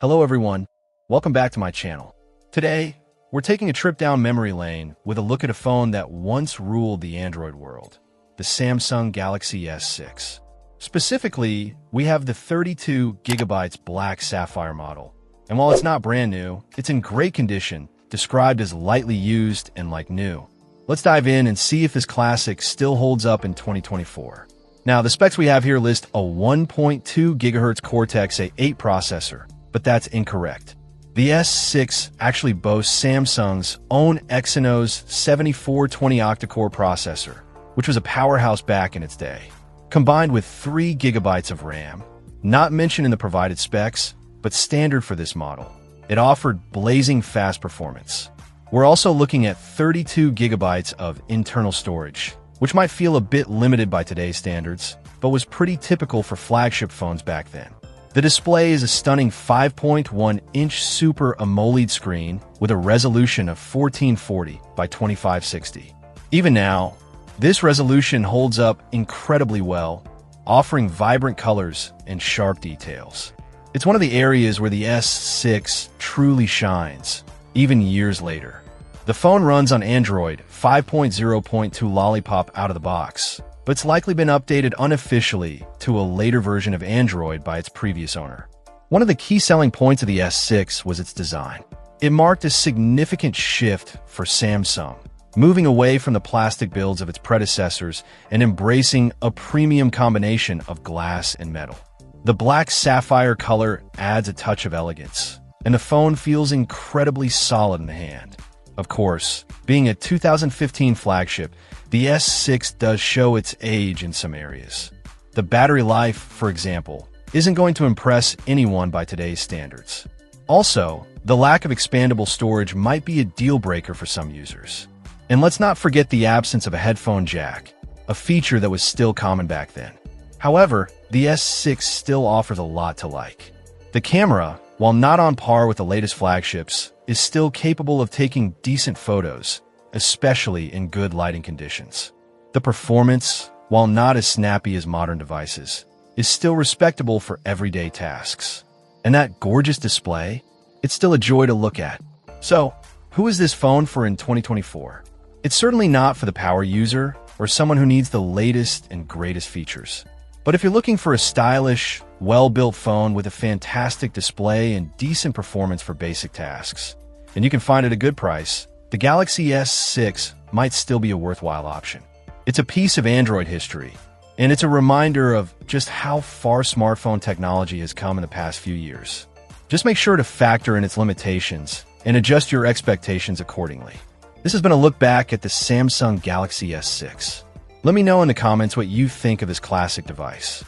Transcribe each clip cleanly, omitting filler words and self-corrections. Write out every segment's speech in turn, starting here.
Hello everyone, welcome back to my channel. Today, we're taking a trip down memory lane with a look at a phone that once ruled the Android world, the Samsung Galaxy S6. Specifically, we have the 32GB black sapphire model. And while it's not brand new, it's in great condition, described as lightly used and like new. Let's dive in and see if this classic still holds up in 2024. Now, the specs we have here list a 1.2 GHz Cortex-A8 processor, but that's incorrect. The S6 actually boasts Samsung's own Exynos 7420 octa-core processor, which was a powerhouse back in its day, combined with 3 GB of RAM. Not mentioned in the provided specs, but standard for this model. It offered blazing fast performance. We're also looking at 32 GB of internal storage, which might feel a bit limited by today's standards, but was pretty typical for flagship phones back then. The display is a stunning 5.1-inch Super AMOLED screen with a resolution of 1440 by 2560. Even now, this resolution holds up incredibly well, offering vibrant colors and sharp details. It's one of the areas where the S6 truly shines, even years later. The phone runs on Android 5.0.2 Lollipop out of the box, but it's likely been updated unofficially to a later version of Android by its previous owner. One of the key selling points of the S6 was its design. It marked a significant shift for Samsung, moving away from the plastic builds of its predecessors and embracing a premium combination of glass and metal. The black sapphire color adds a touch of elegance, and the phone feels incredibly solid in the hand. Of course, being a 2015 flagship, the S6 does show its age in some areas. The battery life, for example, isn't going to impress anyone by today's standards. Also, the lack of expandable storage might be a deal breaker for some users. And let's not forget the absence of a headphone jack, a feature that was still common back then. However, the S6 still offers a lot to like. The camera, while not on par with the latest flagships, is still capable of taking decent photos, especially in good lighting conditions. The performance, while not as snappy as modern devices, is still respectable for everyday tasks. And that gorgeous display, it's still a joy to look at. So, who is this phone for in 2024? It's certainly not for the power user or someone who needs the latest and greatest features. But if you're looking for a stylish, well-built phone with a fantastic display and decent performance for basic tasks, and you can find it at a good price, the Galaxy S6 might still be a worthwhile option. It's a piece of Android history, and it's a reminder of just how far smartphone technology has come in the past few years. Just make sure to factor in its limitations and adjust your expectations accordingly. This has been a look back at the Samsung Galaxy S6. Let me know in the comments what you think of this classic device.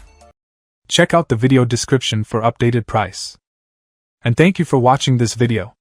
Check out the video description for updated price. And thank you for watching this video.